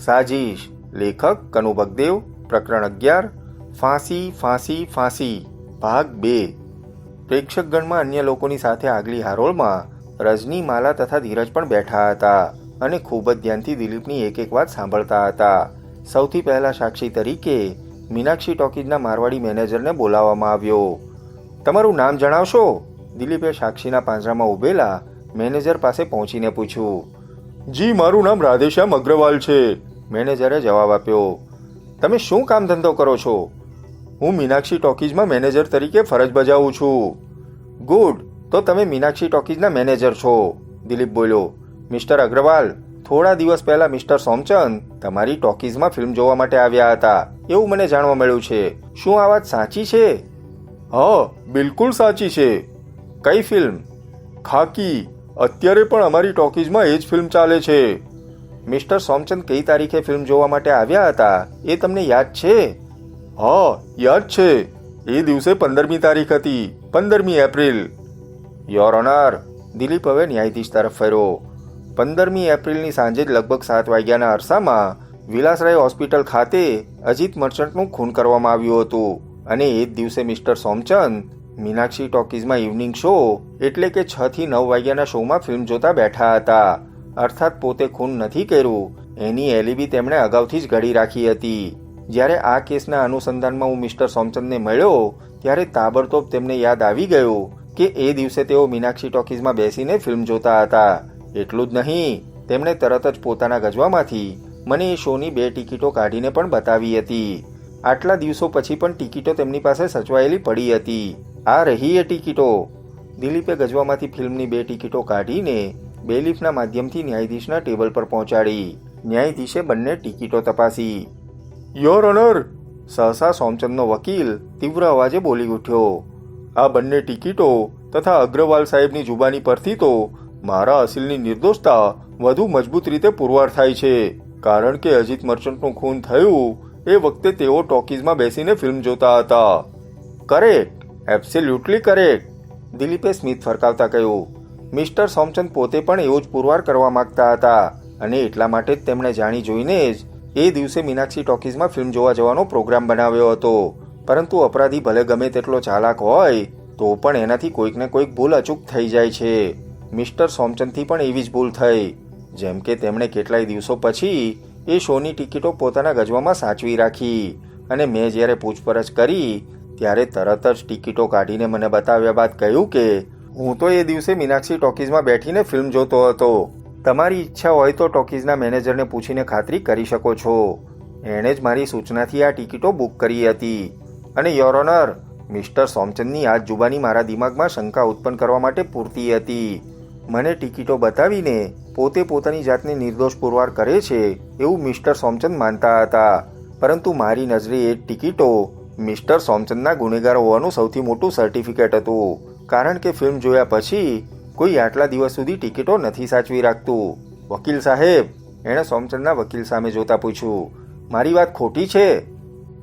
સાજીશ. લેખક કનુ ભગદેવ. પ્રકરણ 11. ફાંસી ફાંસી ફાંસી. ભાગ 2. પ્રેક્ષકગણમાં અન્ય લોકોની સાથે આગલી હારોલમાં રજની, માલા તથા ધીરજ પણ બેઠા હતા અને ખૂબ જ ધ્યાનથી દિલીપની એક એક વાત સાંભળતા હતા. સૌથી પહેલા સાક્ષી તરીકે મીનાક્ષી ટોકીઝના મારવાડી મેનેજરને બોલાવવામાં આવ્યો. તમારું નામ જણાવશો? દિલીપે સાક્ષીના પાંજરામાં ઊભેલા મેનેજર પાસે પહોંચીને પૂછ્યું. જી, મારું નામ રાધેશ્યામ અગ્રવાલ છે. મેનેજરે જવાબ આપ્યો. તમે શું કામ ધંધો કરો છો? હું મીનાક્ષી ટોકીઝમાં મેનેજર તરીકે ફરજ બજાવું છું. ગુડ, તો તમે મીનાક્ષી ટોકીઝના મેનેજર છો, દિલીપ બોલ્યો. મિસ્ટર અગ્રવાલ, થોડા દિવસ પહેલા મિસ્ટર સોમચંદ તમારી ટોકીઝમાં ફિલ્મ જોવા માટે આવ્યા હતા એવું મને જાણવા મળ્યું છે. શું આ વાત સાચી છે? હા, બિલકુલ સાચી છે. કઈ ફિલ્મ? ખાકી. અત્યારે પણ અમારી ટોકીઝમાં એ જ ફિલ્મ ચાલે છે. મિસ્ટર સોમચંદ કઈ તારીખે ફિલ્મ જોવા માટે આવ્યા હતા એ તમને યાદ છે? હા, યાદ છે. એ દિવસે 15મી તારીખ હતી, 15મી એપ્રિલ. યોર ઓનર, દિલીપ હવે ન્યાયાધીશ તરફ ફર્યો. 15મી એપ્રિલની સાંજે જ લગભગ 7 વાગ્યાના અરસામાં વિલાસરાય હોસ્પિટલ ખાતે અજીત મર્ચન્ટનું ખૂન કરવામાં આવ્યું હતું અને એ જ દિવસે mister Somchand Meenakshi ટોકીઝમાં evening show એટલે કે 6 થી 9 વાગ્યાના શોમાં ફિલ્મ જોતા બેઠા હતા. અર્થાત પોતે ખૂન નથી કર્યું એની એલિબી તેમણે અગાઉથી જ ઘડી રાખી હતી. જ્યારે આ કેસના અનુસંધાનમાં હું મિસ્ટર સોમચંદને મળ્યો ત્યારે તાબડતોબ તેમને યાદ આવી ગયું કે એ દિવસે તેઓ મીનાક્ષી ટોકીઝમાં બેસીને ફિલ્મ જોતા હતા. એટલું જ નહીં, તેમણે તરત જ પોતાના ગજવામાંથી મને એ શોની 2 ટિકિટો કાઢીને પણ બતાવી હતી. આટલા દિવસો પછી પણ ટિકિટો તેમની પાસે સચવાયેલી પડી હતી. આ રહી એ ટિકિટો. દિલીપે ગજવામાંથી ફિલ્મની 2 ટિકિટો કાઢીને બેલીફના માધ્યમથી ન્યાયાધીશના ટેબલ પર પહોંચાડી. ન્યાયાધીશે બંને ટિકિટો તપાસી. યોર ઓનર, સહસા સોમચંદનો વકીલ તીવ્ર અવાજે બોલી ઉઠ્યો. આ બંને ટિકિટો તથા અગ્રવાલ સાહેબની જુબાની પરથી તો મારા અસીલની નિર્દોષતા વધુ મજબૂત રીતે પુરવાર થાય છે, કારણ કે અજીત મર્ચન્ટનું ખૂન થયું એ વખતે તેઓ ટોકીઝમાં બેસીને ફિલ્મ જોતા હતા. કરેક્ટ, એબ્સોલ્યુટલી કરેક્ટ, દિલીપે સ્મિત ફરકાવતા કહ્યું. મિસ્ટર સોમચંદ પોતે પણ એવું જ પુરવાર કરવા માંગતા હતા અને એટલા માટે જ તેમણે જાણી જોઈને જ એ દિવસે મીનાક્ષી ટોકીઝમાં ફિલ્મ જોવા જવાનો પ્રોગ્રામ બનાવ્યો હતો. પરંતુ અપરાધી ભલે ગમે તેટલો ચાલાક હોય તો પણ એનાથી કોઈક ને કોઈક ભૂલ અચૂક થઈ જાય છે. મિસ્ટર સોમચંદથી પણ એવી જ ભૂલ થઈ. જેમ કે તેમણે કેટલાય દિવસો પછી એ શોની ટિકિટો પોતાના ગજવામાં સાચવી રાખી અને મેં જ્યારે પૂછપરછ કરી ત્યારે તરત જ ટિકિટો કાઢીને મને બતાવ્યા બાદ કહ્યું કે હું તો એ દિવસે મીનાક્ષી ટોકીઝમાં બેઠીને ફિલ્મ જોતો હતો. તમારી ઈચ્છા હોય તો ટોકીઝના મેનેજરને પૂછીને ખાતરી કરી શકો છો. એણે જ મારી સૂચનાથી આ ટિકિટો બુક કરી હતી. અને યોર ઓનર, મિસ્ટર સોમચંદની આ જુબાની મારા દિમાગમાં શંકા ઉત્પન્ન કરવા માટે પૂરતી હતી. મને ટિકિટો બતાવીને પોતે પોતાની જાતને નિર્દોષ પુરવાર કરે છે એવું મિસ્ટર સોમચંદ માનતા હતા. પરંતુ મારી નજરે એ ટિકિટો મિસ્ટર સોમચંદના ગુનેગાર હોવાનું સૌથી મોટું સર્ટિફિકેટ હતું. કારણ કે ફિલ્મ જોયા પછી કોઈ આટલા દિવસ સુધી ટિકિટો નથી સાચવી રાખતું. વકીલ સાહેબ, એણે સોમચંદના વકીલ સામે જોતા પૂછ્યું, મારી વાત ખોટી છે?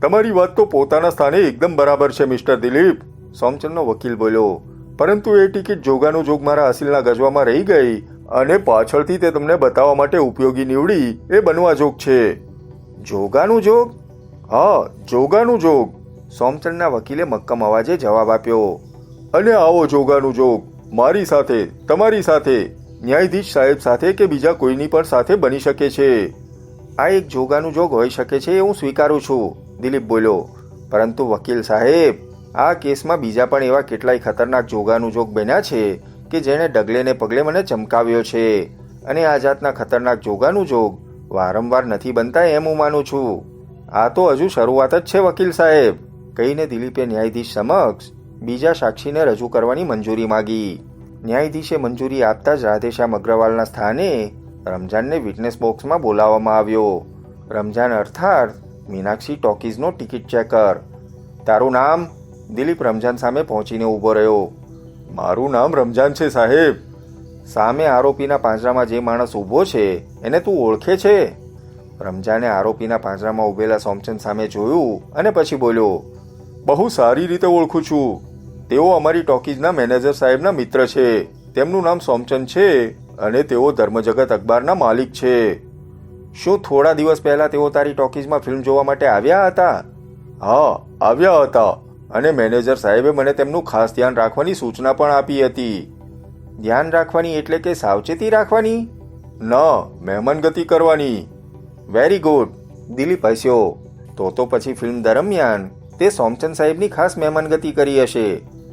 તમારી વાત તો પોતાના સ્થાને એકદમ બરાબર છે મિસ્ટર દિલીપ, સોમચંદનો વકીલ બોલ્યો. પરંતુ એ ટિકિટ જોગાનું જોગ મારા અસીલના ગજવામાં રહી ગઈ અને પાછળથી તે તમને બતાવવા માટે ઉપયોગી નીવડી એ બનવા જોગ છે. જોગાનું જોગ? હા, જોગાનું જોગ, સોમચંદના વકીલે મક્કમ અવાજે જવાબ આપ્યો. અને આવો જોગાનું જોગ મારી સાથે, તમારી સાથે, ન્યાયાધીશ સાહેબ સાથે કે બીજા કોઈની પણ સાથે બની શકે છે. આ એક જોગાનું જોગ હોઈ શકે છે એ હું સ્વીકારું છું, દિલીપ બોલ્યો. પરંતુ વકીલ સાહેબ, આ કેસમાં બીજા પણ એવા કેટલાય ખતરનાક જોગાનું જોગ બન્યા છે કે જેણે ડગલે ને પગલે મને ચમકાવ્યો છે. અને આ જાતના ખતરનાક જોગાનું જોગ વારંવાર નથી બનતા એમ હું માનું છું. આ તો હજુ શરૂઆત જ છે વકીલ સાહેબ, કહીને દિલીપે ન્યાયાધીશ સમક્ષ બીજા સાક્ષીને રજૂ કરવાની મંજૂરી માગી. ન્યાયાધીશે મંજૂરી આપતા જ રાધેશ્યામ અગ્રવાલના સ્થાને રમજાનને વિટનેસ બોક્સમાં બોલાવવામાં આવ્યો. રમજાન અર્થાત મીનાક્ષી ટોકીઝનો ટિકિટ ચેકર. તારું નામ? દિલીપ રમજાન સામે પહોંચીને ઊભો રહ્યો. મારું નામ રમજાન છે સાહેબ. સામે આરોપીના પાંજરામાં જે માણસ ઊભો છે એને તું ઓળખે છે? રમજાને આરોપીના પાંજરામાં ઊભેલા સોમચંદ સામે જોયું અને પછી બોલ્યો, બહુ સારી રીતે ઓળખું છું. તેઓ અમારી ટોકીઝના મેનેજર સાહેબના મિત્ર છે. તેમનું નામ સોમચંદ છે અને તેઓ ધર્મજગત અખબારના માલિક છે. શું થોડા દિવસ પહેલા તેઓ તારી ટોકીઝમાં ફિલ્મ જોવા માટે આવ્યા હતા? હા, આવ્યા હતા અને મેનેજર સાહેબે મને તેમનું ખાસ ધ્યાન રાખવાની સૂચના પણ આપી હતી. ધ્યાન રાખવાની એટલે કે સાવચેતી રાખવાની? ના, મહેમાનગતિ કરવાની. વેરી ગુડ, દિલીપ હસ્યો. તો પછી ફિલ્મ દરમિયાન તે સોમચંદ સાહેબની ખાસ મહેમાનગતિ કરી હશે.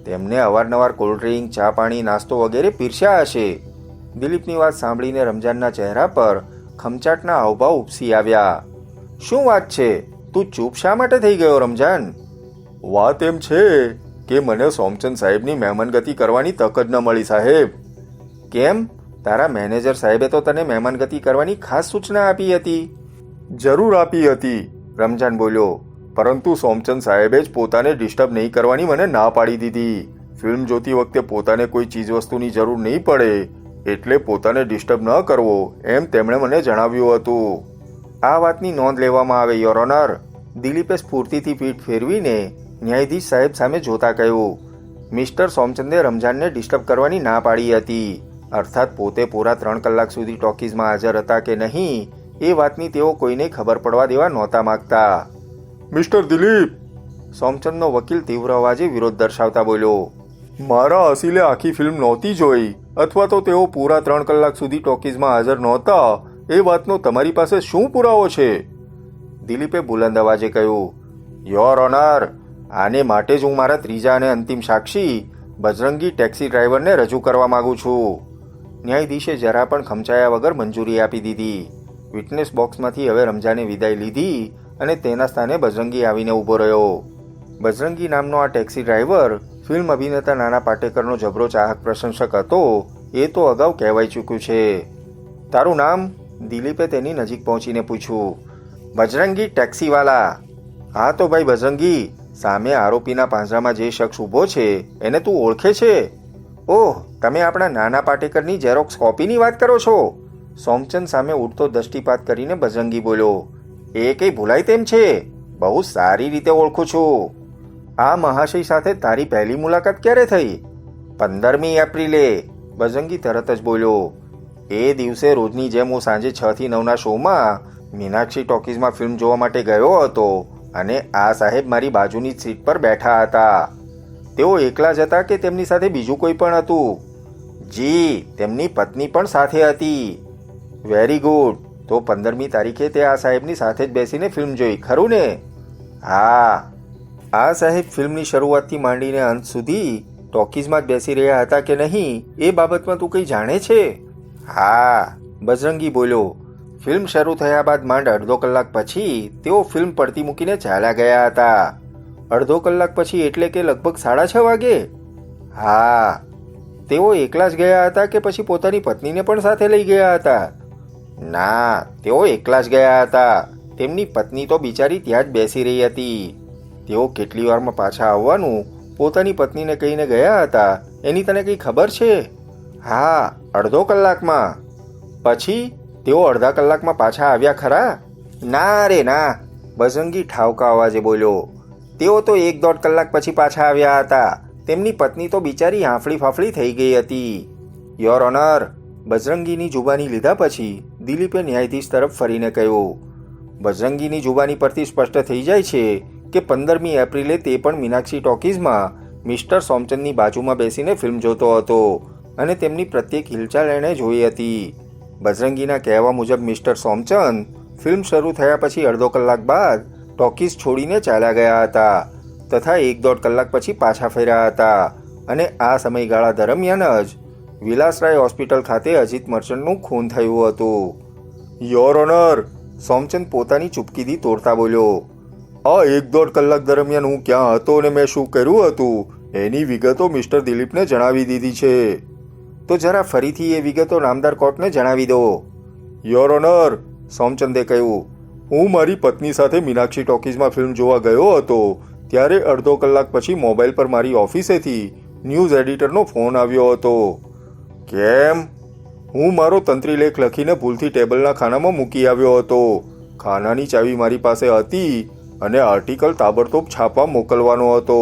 તેમને અવારનવાર કોલ્ડ ડ્રિંક, ચા પાણી, નાસ્તો વગેરે પીરસ્યા હશે. દિલીપની વાત સાંભળીને રમજાનના ચહેરા પર ખમચાટના હાવભાવ ઉપસી આવ્યા. શું વાત છે? તું ચૂપ શા માટે થઈ ગયો રમજાન? વાત એમ છે કે મને સોમચંદ સાહેબની મહેમાનગતિ કરવાની તક જ ન મળી સાહેબ. કેમ? તારા મેનેજર સાહેબે તો તને મહેમાનગતિ કરવાની ખાસ સૂચના આપી હતી. જરૂર આપી હતી, રમજાન બોલ્યો. પરંતુ સોમચંદ સાહેબે જ પોતાને ડિસ્ટર્બ નહીં કરવાની મને ના પાડી દીધી. ફિલ્મ જોતી વખતે પોતાને કોઈ ચીજવસ્તુની જરૂર નહીં પડે એટલે પોતાને ડિસ્ટર્બ ન કરવો એમ તેમણે મને જણાવ્યું હતું. આ વાતની નોંધ લેવામાં આવે યોર ઓનર. દિલીપે સ્ફૂર્તિથી પીઠ ફેરવીને ન્યાયાધીશ સાહેબ સામે જોતા કહ્યું. મિસ્ટર સોમચંદે રમજાનને ડિસ્ટર્બ કરવાની ના પાડી હતી. અર્થાત પોતે પૂરા 3 કલાક સુધી ટોકીઝમાં હાજર હતા કે નહીં એ વાતની તેઓ કોઈને ખબર પડવા દેવા નહોતા માંગતા. મિસ્ટર દિલીપ, સોમચંદનો વકીલ તીવ્ર અવાજે વિરોધ દર્શાવતા બોલ્યો. મારા અસીલે આખી ફિલ્મ નહોતી જોઈ અથવા તો તેઓ પૂરા 3 કલાક સુધી ટોકીઝમાં હાજર નહોતા એ વાતનો તમારી પાસે શું પુરાવો છે? દિલીપે બુલંદ અવાજે કહ્યું. યોર ઓનર, આને માટે જ હું મારા ત્રીજા અને અંતિમ સાક્ષી બજરંગી ટેક્સી ડ્રાઈવરને રજૂ કરવા માંગુ છું. ન્યાયાધીશે જરા પણ ખમચાયા વગર મંજૂરી આપી દીધી. વિટનેસ બોક્સમાંથી હવે રમજાને વિદાય લીધી અને તેના સ્થાને બજરંગી આવીને ઊભો રહ્યો. બજરંગી નામનો આ ટેક્સી ડ્રાઈવર ફિલ્મ અભિનેતા નાના પાટેકરનો જબરો ચાહક પ્રશંસક હતો એ તો અગાઉ કહેવાઈ ચૂક્યું છે. તારું નામ? દિલીપે તેની નજીક પહોંચીને પૂછ્યું. બજરંગી ટેક્સીવાલા. હા તો ભાઈ બજરંગી, સામે આરોપીના પાંજરામાં જે શખ્સ ઊભો છે એને તું ઓળખે છે? ઓહ, તમે આપણા નાના પાટેકરની ઝેરોક્સ કોપીની વાત કરો છો? સોમચંદ સામે ઉડતો દૃષ્ટિપાત કરીને બજરંગી બોલ્યો. એ કંઈ ભૂલાય તેમ છે, બહુ સારી રીતે ઓળખું છું. આ મહાશય સાથે તારી પહેલી મુલાકાત ક્યારે થઈ? 15મી એપ્રિલે, બજરંગી તરત જ બોલ્યો. એ દિવસે રોજની જેમ હું સાંજે 6 થી 9ના શોમાં મીનાક્ષી ટોકીઝમાં ફિલ્મ જોવા માટે ગયો હતો અને આ સાહેબ મારી બાજુની જ સીટ પર બેઠા હતા. તેઓ એકલા જ હતા કે તેમની સાથે બીજું કોઈ પણ હતું? જી, તેમની પત્ની પણ સાથે હતી. Very good. તો 15મી તારીખે તે આ સાહેબની સાથે જ બેસીને ફિલ્મ જોઈ, ખરું ને? હા. આ સાહેબ ફિલ્મની શરૂઆતથી માંડીને અંત સુધી ટોકીઝમાં જ બેસી રહ્યા હતા કે નહીં એ બાબતમાં તું કંઈ જાણે છે? હા, બજરંગી બોલ્યો. ફિલ્મ શરૂ થયા બાદ માંડ અડધો કલાક પછી તેઓ ફિલ્મ પડતી મૂકીને ચાલ્યા ગયા હતા. અડધો કલાક પછી એટલે કે લગભગ 6:30 વાગે? હા. તેઓ એકલા જ ગયા હતા કે પછી પોતાની પત્નીને પણ સાથે લઈ ગયા હતા? ના, તેઓ એકલા જ ગયા હતા. તેમની પત્ની તો બિચારી ત્યાં જ બેસી રહી હતી. તેઓ કેટલી વારમાં પાછા આવવાનું પોતાની પત્નીને કહીને ગયા હતા એની તને કંઈ ખબર છે? હા, અડધો કલાકમાં. પછી તેઓ અડધા કલાકમાં પાછા આવ્યા ખરા? ના રે ના, બજરંગી ઠાવકા અવાજે બોલ્યો. તેઓ તો 1-1.5 કલાક પછી પાછા આવ્યા હતા. તેમની પત્ની તો બિચારી હાંફળી ફાફળી થઈ ગઈ હતી. યોર ઓનર, બજરંગીની જુબાની લીધા પછી દિલીપે ન્યાયાધીશ તરફ ફરીને કહ્યું. બજરંગીની જુબાની પરથી સ્પષ્ટ થઈ જાય છે કે 15મી એપ્રિલે તે પણ મીનાક્ષી ટોકીઝમાં મિસ્ટર સોમચંદની બાજુમાં બેસીને ફિલ્મ જોતો હતો અને તેમની પ્રત્યેક હિલચાલ એણે જોઈ હતી. બજરંગીના કહેવા મુજબ મિસ્ટર સોમચંદ ફિલ્મ શરૂ થયા પછી અડધો કલાક બાદ ટોકીઝ છોડીને ચાલ્યા ગયા હતા તથા 1-1.5 કલાક પછી પાછા ફર્યા હતા અને આ સમયગાળા દરમિયાન જ વિલાસરાય હોસ્પિટલ ખાતે અજીત મર્ચન્ટનું ખૂન થયું હતું. યોર ઓનર, સોમચંદ પોતાની ચૂપકીદી તોડતા બોલ્યો. આ 1-1.5 કલાક દરમિયાન હું ક્યાં હતો અને મેં શું કર્યું હતું એની વિગતો મિસ્ટર દિલીપને જણાવી દીધી છે. તો જરા ફરીથી એ વિગતો નામદાર કોર્ટને જણાવી દો. યોર ઓનર, સોમચંદે કહ્યું. હું મારી પત્ની સાથે મીનાક્ષી ટોકીઝમાં ફિલ્મ જોવા ગયો હતો ત્યારે અડધો કલાક પછી મોબાઈલ પર મારી ઓફિસેથી ન્યૂઝ એડિટરનો ફોન આવ્યો હતો. કેમ? હું મારો તંત્રી લેખ લખીને ભૂલથી ટેબલના ખાનામાં મૂકી આવ્યો હતો. ખાનાની ચાવી મારી પાસે હતી અને આર્ટિકલ તાબડતોબ છાપવા મોકલવાનો હતો.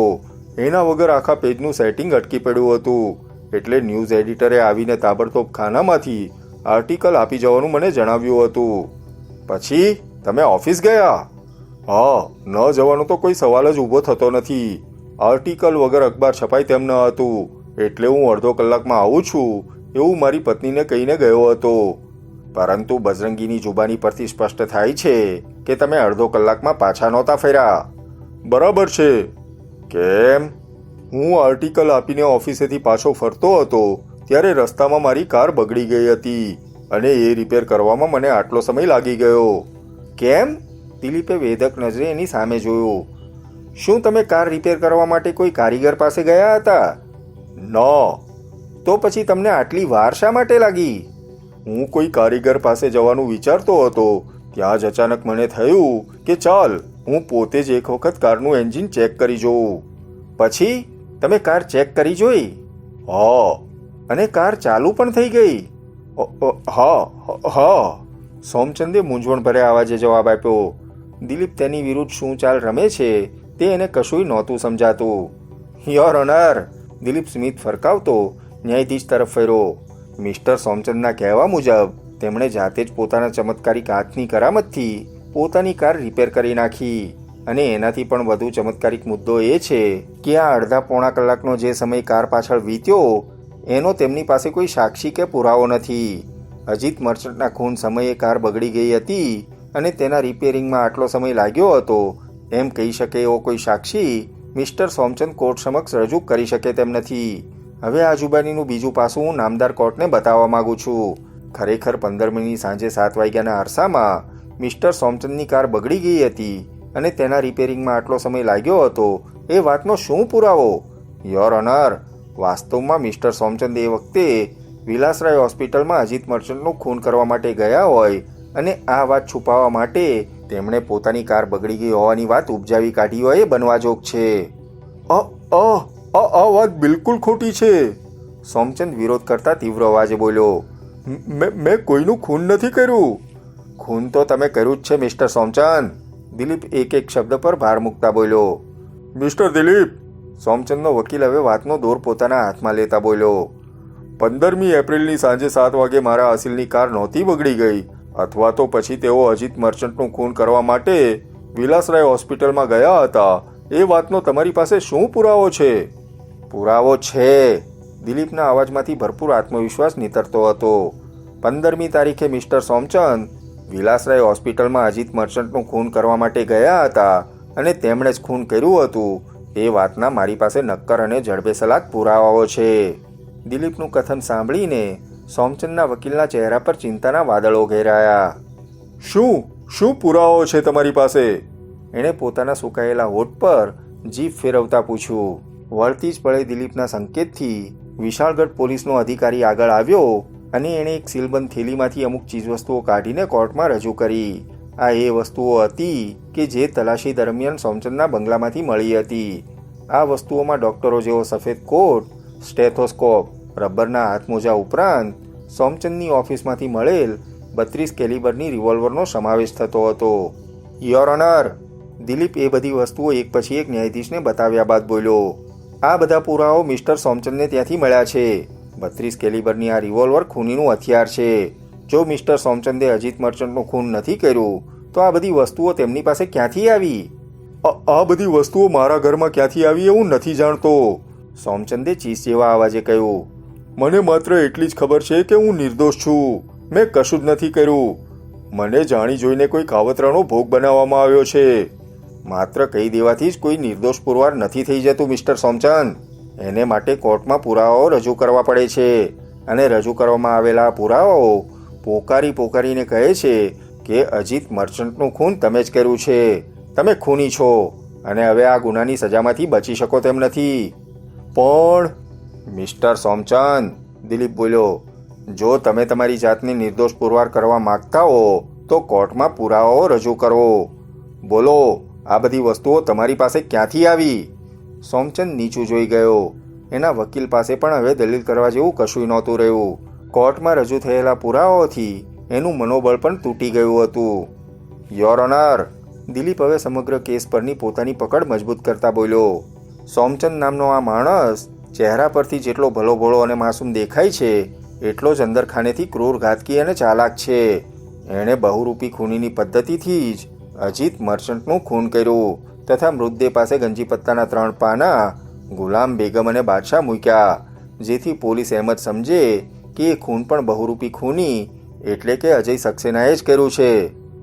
એના વગર આખા પેજનું સેટિંગ અટકી પડ્યું હતું એટલે ન્યૂઝ એડિટરે આવીને તાબડતોબ ખાનામાંથી આર્ટિકલ આપી જવાનું મને જણાવ્યું હતું. પછી તમે ઓફિસ ગયા? હા, ન જવાનો તો કોઈ સવાલ જ ઊભો થતો નથી. આર્ટિકલ વગર અખબાર છપાય તેમ ન હતું, એટલે હું અડધો કલાકમાં આવું છું એવું મારી પત્નીને કહીને ગયો હતો. પરંતુ બજરંગીની જુબાની પરથી સ્પષ્ટ થાય છે કે તમે અડધો કલાકમાં પાછા નહોતા ફર્યા. બરાબર છે. કેમ? હું આર્ટિકલ આપીને ઓફિસેથી પાછો ફરતો હતો ત્યારે રસ્તામાં મારી કાર બગડી ગઈ હતી અને એ રિપેર કરવામાં મને આટલો સમય લાગી ગયો. કેમ? દિલીપે વેધક નજરે એની સામે જોયું. શું તમે કાર રિપેર કરવા માટે કોઈ કારીગર પાસે ગયા હતા? ના. તો પછી તમને આટલી વાર શા માટે લાગી? હું કોઈ કારીગર પાસે જવાનું વિચારતો હતો, ત્યાં જ અચાનક મને થયું કે ચાલ હું પોતે જ એક વખત કારનું એન્જિન ચેક કરી જોઉં. પછી તમે કાર ચેક કરી જોઈ? હા. અને કાર ચાલુ પણ થઈ ગઈ? હા. સોમચંદે મૂંઝવણભર્યા અવાજે જવાબ આપ્યો. દિલીપ તેની વિરુદ્ધ શું ચાલ રમે છે તે એને કશુંય નહોતું સમજાતું. યોર ઓનર, દિલીપ સ્મિત ફરકાવતો ન્યાયાધીશ તરફ ફર્યો. મિસ્ટર સોમચંદના કહેવા મુજબ તેમણે જાતે જ પોતાના ચમત્કારિક હાથની કરામતથી પોતાની કાર રિપેર કરી નાખી. અને એનાથી પણ વધુ ચમત્કારિક મુદ્દો એ છે કે આ અડધા પોણા કલાકનો જે સમય કાર પાછળ વીત્યો એનો તેમની પાસે કોઈ સાક્ષી કે પુરાવો નથી. અજીત મર્ચન્ટના ખૂન સમયે કાર બગડી ગઈ હતી અને તેના રિપેરિંગમાં આટલો સમય લાગ્યો હતો એમ કહી શકે એવો કોઈ સાક્ષી મિસ્ટર સોમચંદ કોર્ટ સમક્ષ રજૂ કરી શકે તેમ નથી. હવે આ જુબાનીનું બીજું પાસું હું નામદાર કોર્ટને બતાવવા માંગુ છું. ખરેખર 15મીની સાંજે 7 વાગ્યાના અરસામાં મિસ્ટર સોમચંદની કાર બગડી ગઈ હતી અને તેના રિપેરિંગમાં આટલો સમય લાગ્યો હતો એ વાતનો શું પુરાવો? યોર ઓનર, વાસ્તવમાં મિસ્ટર સોમચંદ એ વખતે વિલાસરાય હોસ્પિટલમાં અજીત મર્ચન્ટનું ખૂન કરવા માટે ગયા હોય અને આ વાત છુપાવવા માટે તેમણે પોતાની કાર બગડી ગઈ હોવાની વાત ઉપજાવી કાઢી હોય એ બનવા જોગ છે. આ વાત બિલકુલ ખોટી છે. સોમચંદ વિરોધ કરતા તીવ્ર અવાજે બોલ્યો. મેં કોઈનું ખૂન નથી કર્યું. ખૂન તો તમે કર્યું જ છે મિસ્ટર સોમચંદ. દિલીપ એક એક શબ્દ પર ભાર મૂકતા બોલ્યો. મિસ્ટર દિલીપ, સોમચંદનો વકીલ હવે વાતનો દોર પોતાના હાથમાં લેતા બોલ્યો. 15મી એપ્રિલની સાંજે 7 વાગે મારા અસીલની કાર નહોતી બગડી ગઈ, અથવા તો પછી તેઓ અજીત મર્ચન્ટનું ખૂન કરવા માટે વિલાસરાય હોસ્પિટલમાં ગયા હતા. એ વાતનો તમારી પાસે શું પુરાવો છે? પુરાવો છે. દિલીપના અવાજમાંથી ભરપૂર આત્મવિશ્વાસ નીતરતો હતો. 15મી તારીખે મિસ્ટર સોમચંદ વિલાસરાય હોસ્પિટલમાં અજીત મર્ચન્ટનું ખૂન કરવા માટે ગયા હતા અને તેમણે જ ખૂન કર્યું હતું એ વાતના મારી પાસે નક્કર અને જડબેસલાક પુરાવાઓ છે. દિલીપનું કથન સાંભળીને સોમચંદના વકીલના ચહેરા પર ચિંતાના વાદળો ઘેરાયા. શું પુરાવો છે તમારી પાસે? એણે પોતાના સુકાયેલા હોઠ પર જીભ ફેરવતા પૂછ્યું. વળતી જ પળે દિલીપના સંકેતથી વિશાળગઢ પોલીસનો અધિકારી આગળ આવ્યો અને એણે એક સીલબંધ થેલીમાંથી અમુક ચીજવસ્તુઓ કાઢીને કોર્ટમાં રજૂ કરી. આ એ વસ્તુઓ હતી કે જે તલાશી દરમિયાન સોમચંદના બંગલામાંથી મળી હતી. આ વસ્તુઓમાં ડોક્ટરો જેવો સફેદ કોટ, સ્ટેથોસ્કોપ, રબરના હાથમોજા ઉપરાંત સોમચંદની ઓફિસમાંથી મળેલ 32 કેલિબરની રિવોલ્વરનો સમાવેશ થતો હતો. યોર ઓનર, દિલીપ એ બધી વસ્તુઓ એક પછી એક ન્યાયાધીશને બતાવ્યા બાદ બોલ્યો. આ બધા પુરાવો મિસ્ટર સોમચંદને ત્યાંથી મળ્યા છે. 32 કેલિબરની આ રિવોલ્વર ખૂનીનું હથિયાર છે. જો મિસ્ટર સોમચંદે અજીત મર્ચન્ટનું ખૂન નથી કર્યું તો આ બધી વસ્તુઓ તેમની પાસે ક્યાંથી આવી? આ બધી વસ્તુઓ મારા ઘરમાં ક્યાંથી આવી એવું નથી જાણતો, સોમચંદે ચીસ જેવા અવાજે કહ્યું. મને માત્ર એટલી જ ખબર છે કે હું નિર્દોષ છું. મેં કશું જ નથી કર્યું. મને જાણી જોઈને કોઈ કાવતરાનો ભોગ બનાવવામાં આવ્યો છે. માત્ર કહી દેવાથી જ કોઈ નિર્દોષ પુરવાર નથી થઈ જતું મિસ્ટર સોમચંદ. એને માટે કોર્ટમાં પુરાવાઓ રજૂ કરવા પડે છે અને રજૂ કરવામાં આવેલા પુરાવાઓ પોકારીને કહે છે કે અજીત મર્ચન્ટનું ખૂન તમે જ કર્યું છે. તમે ખૂની છો અને હવે આ ગુનાની સજામાંથી બચી શકો તેમ નથી. પણ મિસ્ટર સોમચંદ, દિલીપ બોલ્યો, જો તમે તમારી જાતને નિર્દોષ પુરવાર કરવા માંગતા હો તો કોર્ટમાં પુરાવાઓ રજૂ કરો. બોલો, આ બધી વસ્તુઓ તમારી પાસે ક્યાંથી આવી? સોમચંદ નીચું જોઈ ગયો. એના વકીલ પાસે પણ હવે દલીલ કરવા જેવું કશું નહોતું રહ્યું. કોર્ટમાં રજૂ થયેલા પુરાવાઓથી એનું મનોબળ પણ તૂટી ગયું હતું. યોર ઓનર, દિલીપ હવે સમગ્ર કેસ પરની પોતાની પકડ મજબૂત કરતા બોલ્યો. સોમચંદ નામનો આ માણસ ચહેરા પરથી જેટલો ભલો ભોળો અને માસૂમ દેખાય છે એટલો જ અંદરખાનેથી ક્રૂર, ઘાતકી અને ચાલાક છે. એણે બહુરૂપી ખૂનીની પદ્ધતિથી જ અજીત મર્ચન્ટનું ખૂન કર્યું તથા મૃતદેહ પાસે ગંજી પત્તાના 3 પાના ગુલામ બેગમ અને બાદશાહ મૂક્યા, જેથી પોલીસ એમ જ સમજે કે એ ખૂન પણ બહુરૂપી ખૂની એટલે કે અજય સક્સેનાએ જ કર્યું છે.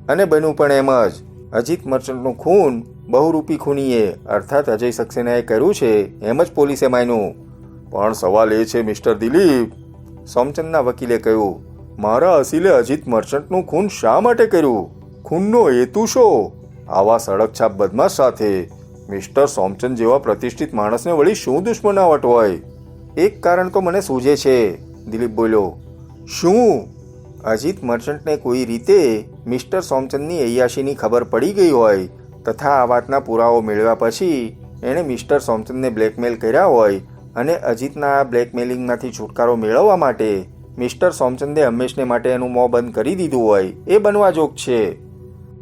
અને બન્યું પણ એમ જ. અજીત મર્ચન્ટનું ખૂન બહુરૂપી ખૂનીએ અર્થાત અજય સક્સેનાએ કર્યું છે એમ જ પોલીસે માન્યું. પણ સવાલ એ છે મિસ્ટર દિલીપ, સોમચંદના વકીલે કહ્યું, મારા અસીલે અજીત મર્ચન્ટનું ખૂન શા માટે કર્યું? ખૂનનો હેતુ શું? આવા સડકછાપ બદમાશ સાથે મિસ્ટર સોમચંદ જેવા પ્રતિષ્ઠિત માણસને વળી શું દુશ્મનાવટ હોય? એક કારણ તો મને સૂઝે છે, દિલીપ બોલ્યો. શું? અજીત મર્ચન્ટને કોઈ રીતે મિસ્ટર સોમચંદની અય્યાશીની ખબર પડી ગઈ હોય તથા આ વાતના પુરાવો મેળવ્યા પછી એણે મિસ્ટર સોમચંદને બ્લેકમેલ કર્યા હોય અને અજીતના આ બ્લેકમેલિંગમાંથી છુટકારો મેળવવા માટે મિસ્ટર સોમચંદે હંમેશને માટે એનું મોં બંધ કરી દીધું હોય એ બનવા જોગ છે.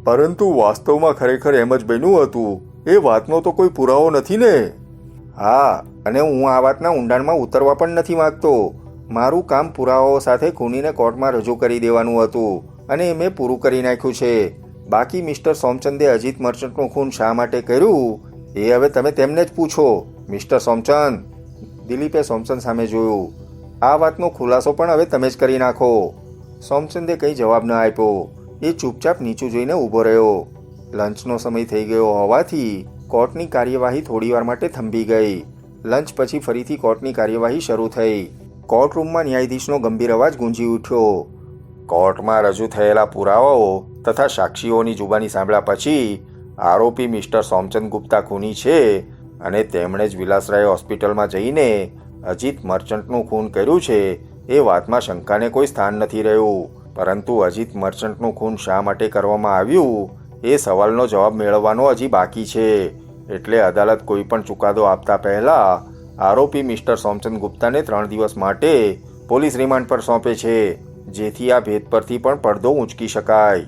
પરંતુ વાસ્તવમાં ખરેખર એમ જ બન્યું હતું એ વાતનો તો કોઈ પુરાવો નથી ને? હા, અને હું આ વાતના ઊંડાણમાં ઉતરવા પણ નથી માંગતો. મારું કામ પુરાવાઓ સાથે ખૂનીને કોર્ટમાં રજૂ કરી દેવાનું હતું અને એ મેં પૂરું કરી નાખ્યું છે. બાકી મિસ્ટર સોમચંદે અજીત મર્ચન્ટનું ખૂન શા માટે કર્યું એ હવે તમે તેમને જ પૂછો. મિસ્ટર સોમચંદ, દિલીપે સોમચંદ સામે જોયું, આ વાતનો ખુલાસો પણ હવે તમે જ કરી નાખો. સોમચંદે કંઈ જવાબ ન આપ્યો. એ ચૂપચાપ નીચું જોઈને ઊભો રહ્યો. લંચનો સમય થઈ ગયો હોવાથી કોર્ટની કાર્યવાહી થોડીવાર માટે થંભી ગઈ. લંચ પછી ફરીથી કોર્ટની કાર્યવાહી શરૂ થઈ. કોર્ટરૂમમાં ન્યાયાધીશનો ગંભીર અવાજ ગુંજી ઉઠ્યો. કોર્ટમાં રજૂ થયેલા પુરાવાઓ તથા સાક્ષીઓની જુબાની સાંભળ્યા પછી આરોપી મિસ્ટર સોમચંદ ગુપ્તા ખૂની છે અને તેમણે જ વિલાસરાય હોસ્પિટલમાં જઈને અજીત મર્ચન્ટનું ખૂન કર્યું છે એ વાતમાં શંકાને કોઈ સ્થાન નથી રહ્યું. પરંતુ અજીત મર્ચન્ટનું ખૂન શા માટે કરવામાં આવ્યું એ સવાલનો જવાબ મેળવવાનો હજી બાકી છે. એટલે અદાલત કોઈ પણ ચુકાદો આપતા પહેલા આરોપી મિસ્ટર સોમચંદ ગુપ્તાને 3 દિવસ માટે પોલીસ રિમાન્ડ પર સોંપે છે, જેથી આ ભેદ પરથી પણ પડદો ઊંચકી શકાય.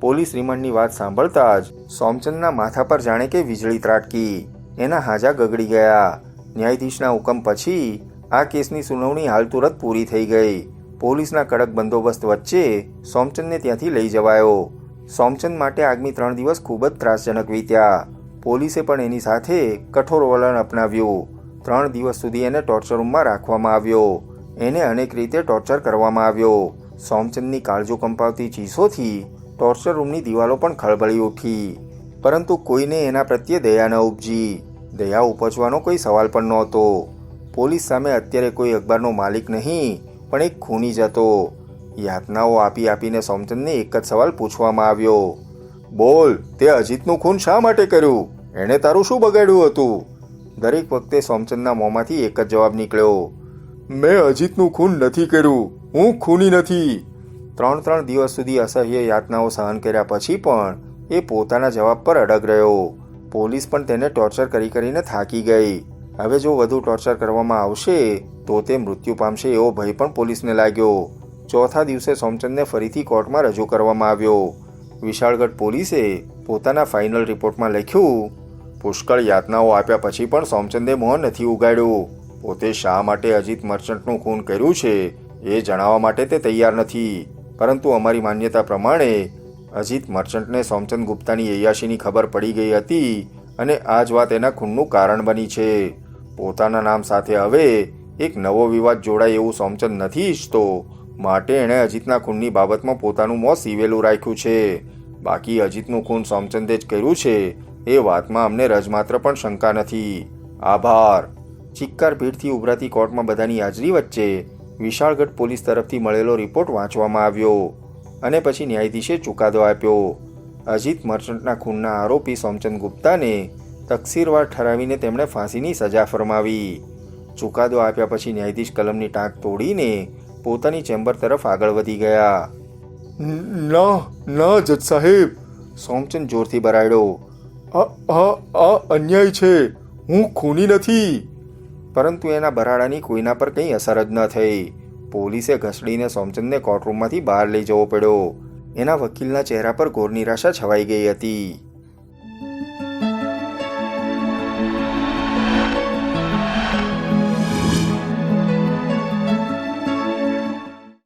પોલીસ રિમાન્ડની વાત સાંભળતા જ સોમચંદના માથા પર જાણે કે વીજળી ત્રાટકી. એના હાજા ગગડી ગયા. ન્યાયાધીશના હુકમ પછી આ કેસની સુનાવણી હાલ તુરત પૂરી થઈ ગઈ. પોલીસના કડક બંદોબસ્ત વચ્ચે સોમચંદને ત્યાંથી લઈ જવાયો. સોમચંદ માટે આગામી 3 દિવસ ખૂબ જ ત્રાસજનક વીત્યા. પોલીસે પણ એની સાથે કઠોર વલણ અપનાવ્યું. 3 દિવસ સુધી એને ટોર્ચર રૂમમાં રાખવામાં આવ્યો. એને અનેક રીતે ટોર્ચર કરવામાં આવ્યો. સોમચંદની કાળજો કંપાવતી ચીસોથી ટોર્ચર રૂમની દિવાલો પણ ખળબળી ઉઠી. પરંતુ કોઈને એના પ્રત્યે દયા ન ઉપજી. દયા ઉપજવાનો કોઈ સવાલ પણ નહોતો. પોલીસ સામે અત્યારે કોઈ અખબારનો માલિક નહીં પણ એક ખૂની જ હતો. યાતનાઓ આપી આપીને સોમચંદને એક જ સવાલ પૂછવામાં આવ્યો, બોલ, તે અજીતનું ખૂન શા માટે કર્યું? એણે તારું શું બગાડ્યું હતું? દરેક વખતે સોમચંદના મોંમાંથી એક જ જવાબ નીકળ્યો, મેં અજીતનું ખૂન નથી કર્યું, હું ખૂની નથી. 3 દિવસ સુધી અસહ્ય યાતનાઓ સહન કર્યા પછી પણ એ પોતાના જવાબ પર અડગ રહ્યો. પોલીસ પણ તેને ટોર્ચર કરીને થાકી ગઈ. હવે જો વધુ ટોર્ચર કરવામાં આવશે તો તે મૃત્યુ પામશે એવો ભય પણ પોલીસને લાગ્યો. ચોથા દિવસે સોમચંદને ફરીથી કોર્ટમાં રજૂ કરવામાં આવ્યો. વિશાળગઢ પોલીસે પોતાના ફાઇનલ રિપોર્ટમાં લખ્યું, પુષ્કળ યાતનાઓ આપ્યા પછી પણ સોમચંદે મોં નથી ઉગાડ્યું. પોતે શા માટે અજીત મર્ચન્ટનું ખૂન કર્યું છે એ જણાવવા માટે તે તૈયાર નથી. પરંતુ અમારી માન્યતા પ્રમાણે અજીત મર્ચન્ટને સોમચંદ ગુપ્તાની અય્યાશીની ખબર પડી ગઈ હતી અને આ જ વાત એના ખૂનનું કારણ બની છે. પોતાના નામ સાથે હવે એક નવો વિવાદ જોડાય એવું સોમચંદ નથી ઈચ્છતો, માટે એણે અજીતના ખૂનની બાબતમાં પોતાનું મોં સીવેલું રાખ્યું છે. બાકી અજીતનું ખૂન સોમચંદે જ કર્યું છે એ વાતમાં અમને રજમાત્ર પણ શંકા નથી. આભાર. ચિક્કાર ભીડથી ઉભરાતી કોર્ટમાં બધાની હાજરી વચ્ચે વિશાળગઢ પોલીસ તરફથી મળેલો રિપોર્ટ વાંચવામાં આવ્યો અને પછી ન્યાયાધીશે ચુકાદો આપ્યો. અજીત મર્ચન્ટના ખૂનના આરોપી સોમચંદ ગુપ્તાને તકસીરવાર ઠરાવીને તેમણે ફાંસીની સજા ફરમાવી. ચુકાદો આપ્યા પછી ન્યાયાધીશ કલમની ટાંક તોડીને પોતાની ચેમ્બર તરફ આગળ વધી ગયા. ના જજ સાહેબ, સોમચંદ જોરથી બરાડ્યો, આ અન્યાય છે, હું ખૂની નથી. પરંતુ એના બરાડાની કોઈના પર કંઈ અસર જ ન થઈ. પોલીસે ઘસડીને સોમચંદને કોર્ટરૂમમાંથી બહાર લઈ જવો પડ્યો. એના વકીલના ચહેરા પર ઘોર નિરાશા છવાઈ ગઈ હતી.